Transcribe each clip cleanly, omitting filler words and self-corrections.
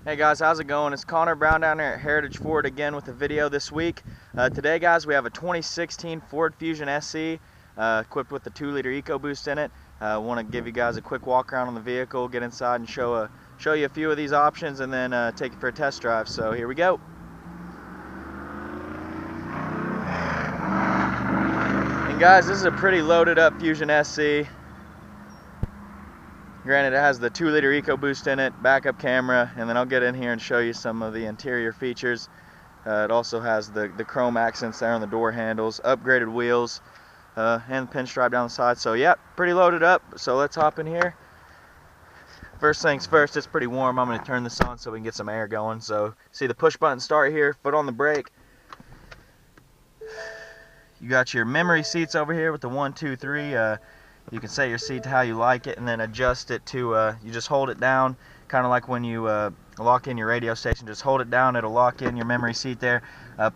Hey guys, how's it going? It's Connor Brown down here at Heritage Ford again with a video this week. Today guys, we have a 2016 Ford Fusion SE equipped with the 2-liter EcoBoost in it. I want to give you guys a quick walk around on the vehicle, get inside and show you a few of these options, and then take you for a test drive. So here we go. And guys, this is a pretty loaded up Fusion SE. Granted, it has the 2-liter EcoBoost in it, backup camera, and then I'll get in here and show you some of the interior features. It also has the chrome accents there on the door handles, upgraded wheels, and pinstripe down the side. So yeah, pretty loaded up. So let's hop in here. First things first, it's pretty warm. I'm going to turn this on so we can get some air going. So see the push button start here, foot on the brake. You got your memory seats over here with the 1, 2, 3. You can set your seat to how you like it and then adjust it to, you just hold it down, kind of like when you lock in your radio station. Just hold it down, it'll lock in your memory seat there.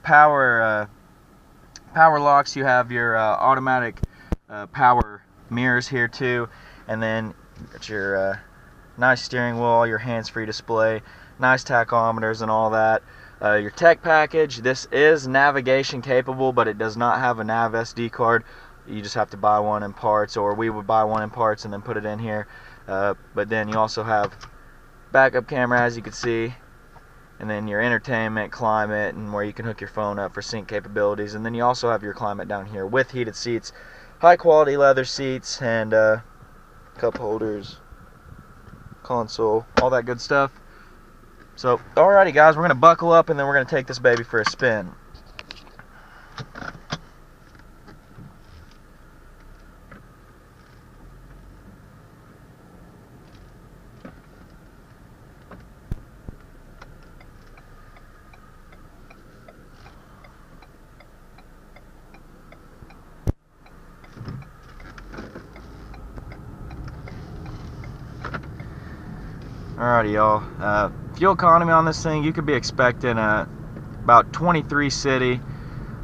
Power locks, you have your automatic power mirrors here too, and then you got your nice steering wheel, your hands-free display, nice tachometers and all that. Your tech package, this is navigation capable, but it does not have a nav SD card. You just have to buy one in parts, or we would buy one in parts and then put it in here. But then you also have backup camera, as you can see, and then your entertainment, climate, and where you can hook your phone up for sync capabilities. And then you also have your climate down here with heated seats, high quality leather seats, and cup holders, console, all that good stuff. So alrighty guys, we're gonna buckle up and then we're gonna take this baby for a spin. Alrighty y'all, fuel economy on this thing, you could be expecting about 23 city,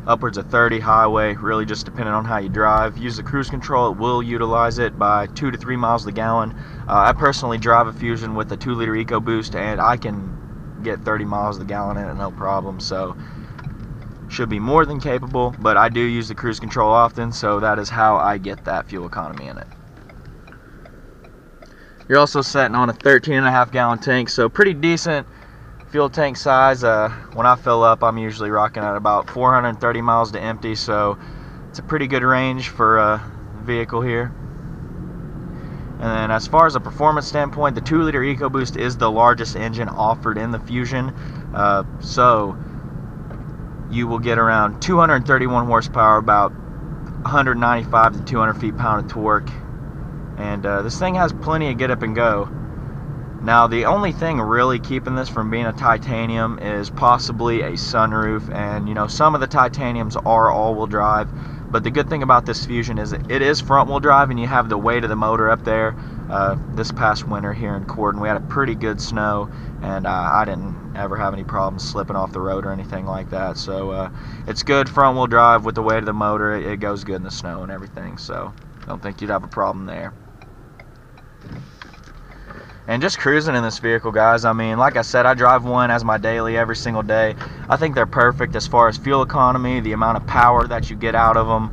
upwards of 30 highway, really just depending on how you drive. Use the cruise control, it will utilize it by 2 to 3 miles a gallon. I personally drive a Fusion with a 2-liter EcoBoost and I can get 30 miles a gallon in it, no problem. So should be more than capable, but I do use the cruise control often, so that is how I get that fuel economy in it. You're also setting on a 13.5 gallon tank, so pretty decent fuel tank size. When I fill up, I'm usually rocking at about 430 miles to empty, so it's a pretty good range for a vehicle here. And then as far as a performance standpoint, the 2-liter EcoBoost is the largest engine offered in the Fusion, so you will get around 231 horsepower, about 195 to 200 feet-pound of torque. And this thing has plenty of get up and go. Now the only thing really keeping this from being a titanium is possibly a sunroof, and you know, some of the titaniums are all-wheel drive, but the good thing about this Fusion is it is front-wheel drive and you have the weight of the motor up there. This past winter here in Corydon we had a pretty good snow, and I didn't ever have any problems slipping off the road or anything like that, so it's good front-wheel drive with the weight of the motor. It goes good in the snow and everything, so I don't think you'd have a problem there. And just cruising in this vehicle, guys, I mean, like I said, I drive one as my daily every single day. I think they're perfect as far as fuel economy, the amount of power that you get out of them,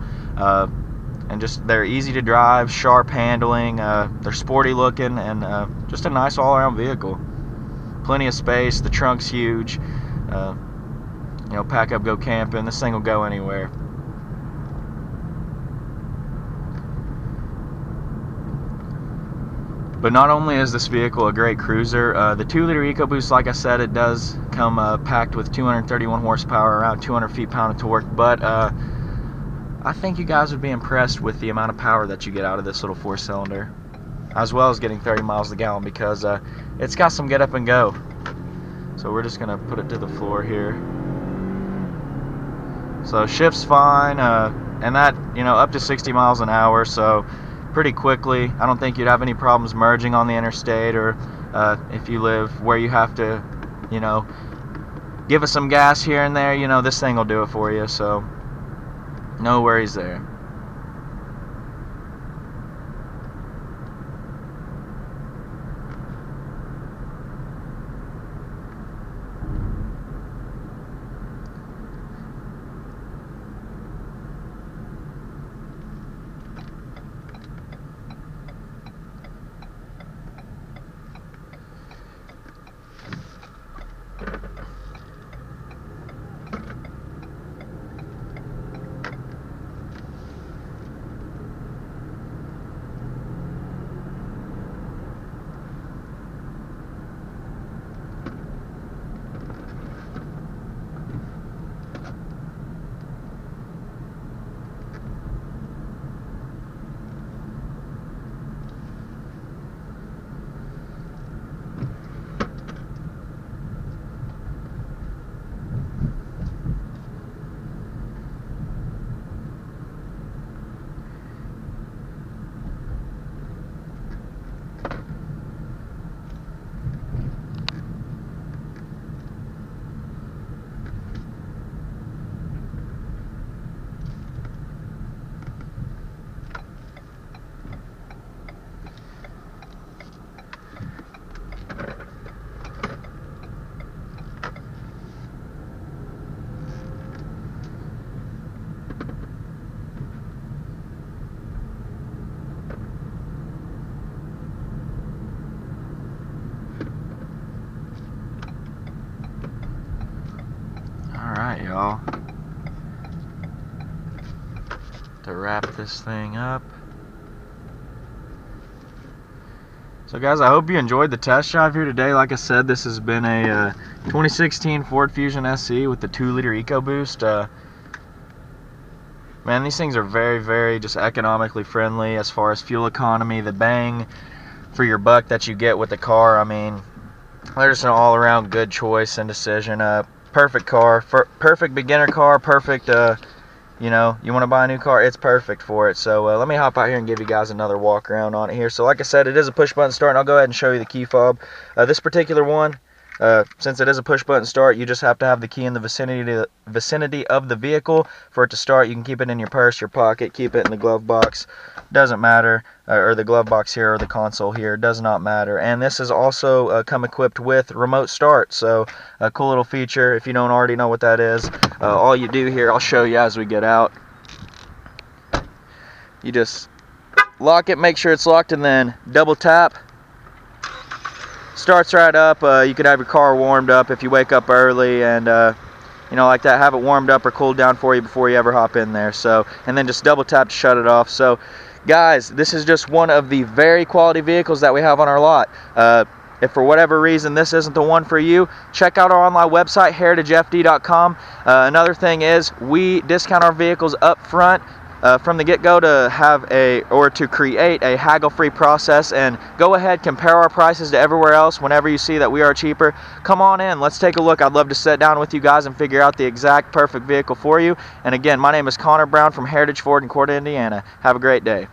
and just they're easy to drive, sharp handling, they're sporty looking, and just a nice all-around vehicle. Plenty of space, the trunk's huge, you know, pack up, go camping, this thing will go anywhere. But not only is this vehicle a great cruiser, the 2-liter EcoBoost, like I said, it does come packed with 231 horsepower, around 200 feet-pound of torque, but I think you guys would be impressed with the amount of power that you get out of this little 4-cylinder, as well as getting 30 miles a gallon, because it's got some get up and go. So we're just going to put it to the floor here. So shift's fine, and that, you know, up to 60 miles an hour, so pretty quickly. I don't think you'd have any problems merging on the interstate, or if you live where you have to, you know, give us some gas here and there, you know, this thing will do it for you, so no worries there. wrap this thing up. So guys, I hope you enjoyed the test drive here today. Like I said, this has been a 2016 Ford Fusion SE with the 2-liter EcoBoost. Man, these things are very, very just economically friendly as far as fuel economy. The bang for your buck that you get with the car, I mean, they're just an all-around good choice and decision. Perfect car, perfect beginner car, perfect, you know, you want to buy a new car, it's perfect for it. So let me hop out here and give you guys another walk around on it here. So like I said, it is a push button start, and I'll go ahead and show you the key fob. This particular one, since it is a push button start, you just have to have the key in the vicinity of the vehicle for it to start. You can keep it in your purse, your pocket, keep it in the glove box, doesn't matter, or the glove box here or the console here, does not matter. And this is also come equipped with remote start, so a cool little feature. If you don't already know what that is, all you do here, I'll show you as we get out. You just lock it, make sure it's locked, and then double tap. Starts right up. You could have your car warmed up if you wake up early, and you know, like that, have it warmed up or cooled down for you before you ever hop in there. So, and then just double tap to shut it off. So guys, this is just one of the very quality vehicles that we have on our lot. If for whatever reason this isn't the one for you, check out our online website, heritagefd.com. Another thing is, we discount our vehicles up front from the get-go to create a haggle-free process, and go ahead, compare our prices to everywhere else. Whenever you see that we are cheaper, come on in, let's take a look. I'd love to sit down with you guys and figure out the exact perfect vehicle for you. And again, my name is Connor Brown from Heritage Ford in Corydon, Indiana. Have a great day.